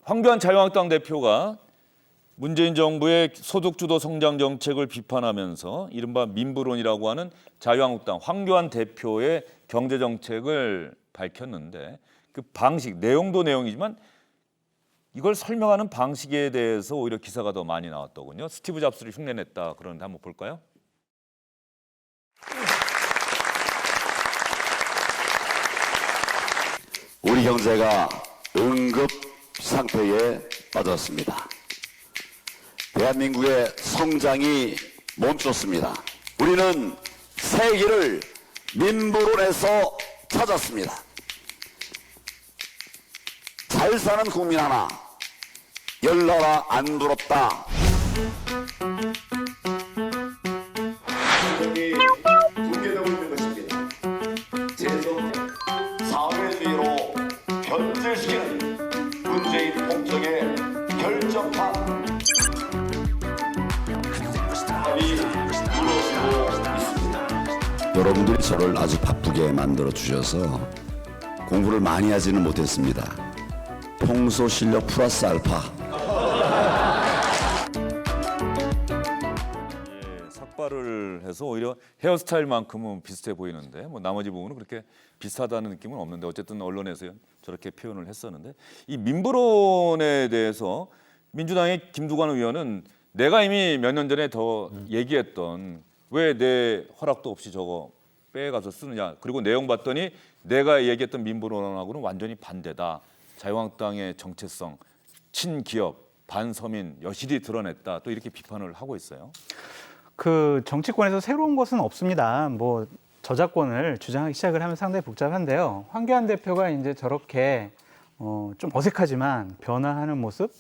황교안 자유한국당 대표가 문재인 정부의 소득주도 성장 정책을 비판하면서 이른바 민부론이라고 하는 자유한국당 황교안 대표의 경제 정책을 밝혔는데 그 방식, 내용도 내용이지만 이걸 설명하는 방식에 대해서 오히려 기사가 더 많이 나왔더군요. 스티브 잡스를 흉내냈다 그러는데 한번 볼까요? 우리 경제가 응급 상태에 빠졌습니다. 대한민국의 성장이 멈췄습니다. 우리는 새 길을 민부론에서 찾았습니다. 잘 사는 국민 하나, 열나라 안 부럽다. 붕괴되고 있는 것입니다. 재정, 사회주의로 변질시키는 문재인 공적의 결정판 무너지고 있습니다. 여러분들이 저를 아주 바쁘게 만들어 주셔서 공부를 많이 하지는 못했습니다. 평소 실력 플러스 알파. 삭발을 해서 오히려 헤어스타일만큼은 비슷해 보이는데 뭐 나머지 부분은 그렇게 비슷하다는 느낌은 없는데 어쨌든 언론에서 저렇게 표현을 했었는데 이 민부론에 대해서 민주당의 김두관 의원은 내가 이미 몇 년 전에 더 얘기했던 왜 내 허락도 없이 저거 빼가서 쓰느냐 그리고 내용 봤더니 내가 얘기했던 민부론하고는 완전히 반대다. 자유한국당의 정체성, 친기업, 반서민 여실히 드러냈다. 또 이렇게 비판을 하고 있어요. 그 정치권에서 새로운 것은 없습니다. 뭐 저작권을 주장하기 시작을 하면 상당히 복잡한데요. 황교안 대표가 이제 저렇게 좀 어색하지만 변화하는 모습,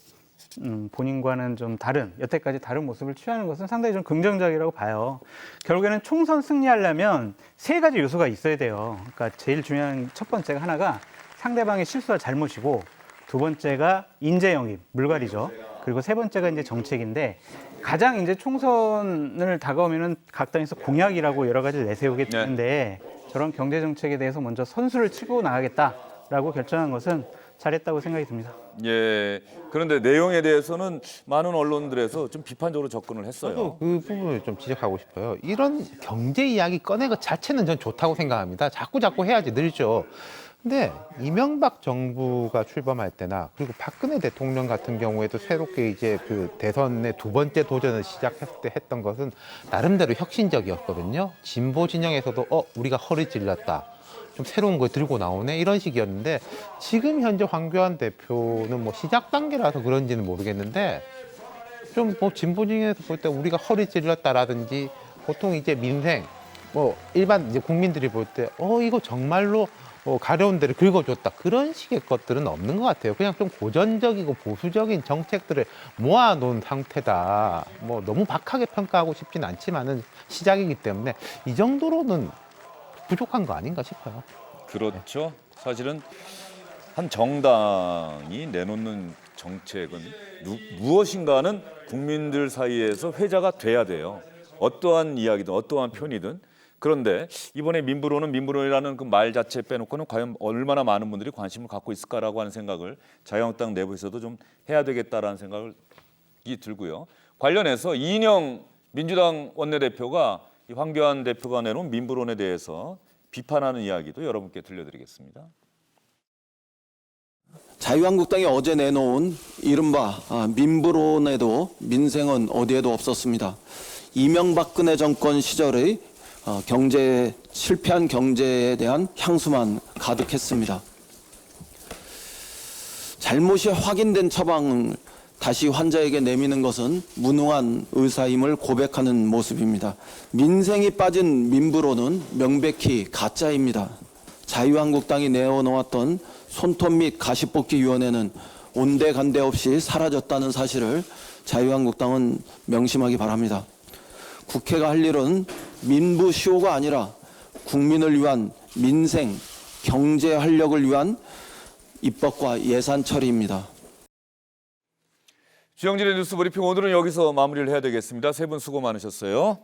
본인과는 좀 다른 여태까지 다른 모습을 취하는 것은 상당히 좀 긍정적이라고 봐요. 결국에는 총선 승리하려면 세 가지 요소가 있어야 돼요. 그러니까 제일 중요한 첫 번째가 하나가 상대방의 실수와 잘못이고 두 번째가 인재 영입, 물갈이죠. 그리고 세 번째가 이제 정책인데 가장 이제 총선을 다가오면은 각 당에서 공약이라고 여러 가지를 내세우게 되는데 저런 경제 정책에 대해서 먼저 선수를 치고 나가겠다라고 결정한 것은 잘했다고 생각이 듭니다. 예. 그런데 내용에 대해서는 많은 언론들에서 좀 비판적으로 접근을 했어요. 저도 그 부분을 좀 지적하고 싶어요. 이런 경제 이야기 꺼낸 것 자체는 전 좋다고 생각합니다. 자꾸 해야지 늘죠. 근데 이명박 정부가 출범할 때나 그리고 박근혜 대통령 같은 경우에도 새롭게 이제 그 대선의 두 번째 도전을 시작했을 때 했던 것은 나름대로 혁신적이었거든요. 진보 진영에서도 우리가 허리 찔렀다. 좀 새로운 걸 들고 나오네 이런 식이었는데 지금 현재 황교안 대표는 뭐 시작 단계라서 그런지는 모르겠는데 좀 뭐 진보 진영에서 볼 때 우리가 허리 찔렀다라든지 보통 이제 민생 뭐 일반 이제 국민들이 볼 때 이거 정말로 가려운 데를 긁어줬다. 그런 식의 것들은 없는 것 같아요. 그냥 좀 고전적이고 보수적인 정책들을 모아놓은 상태다. 뭐 너무 박하게 평가하고 싶진 않지만은 시작이기 때문에 이 정도로는 부족한 거 아닌가 싶어요. 그렇죠. 사실은 한 정당이 내놓는 정책은 무엇인가는 국민들 사이에서 회자가 돼야 돼요. 어떠한 이야기든 어떠한 편이든. 그런데 이번에 민부론이라는 그 말 자체 빼놓고는 과연 얼마나 많은 분들이 관심을 갖고 있을까라고 하는 생각을 자유한국당 내부에서도 좀 해야 되겠다라는 생각이 들고요. 관련해서 이인영 민주당 원내대표가 이 황교안 대표가 내놓은 민부론에 대해서 비판하는 이야기도 여러분께 들려드리겠습니다. 자유한국당이 어제 내놓은 이른바 민부론에도 민생은 어디에도 없었습니다. 이명박근혜 정권 시절의 실패한 경제에 대한 향수만 가득했습니다. 잘못이 확인된 처방을 다시 환자에게 내미는 것은 무능한 의사임을 고백하는 모습입니다. 민생이 빠진 민부론은 명백히 가짜입니다. 자유한국당이 내어놓았던 손톱 및 가시뽑기위원회는 온데간데 없이 사라졌다는 사실을 자유한국당은 명심하기 바랍니다. 국회가 할 일은 민부시효가 아니라 국민을 위한 민생, 경제 활력을 위한 입법과 예산 처리입니다. 주영진의 뉴스 브리핑 오늘은 여기서 마무리를 해야 되겠습니다. 세 분 수고 많으셨어요.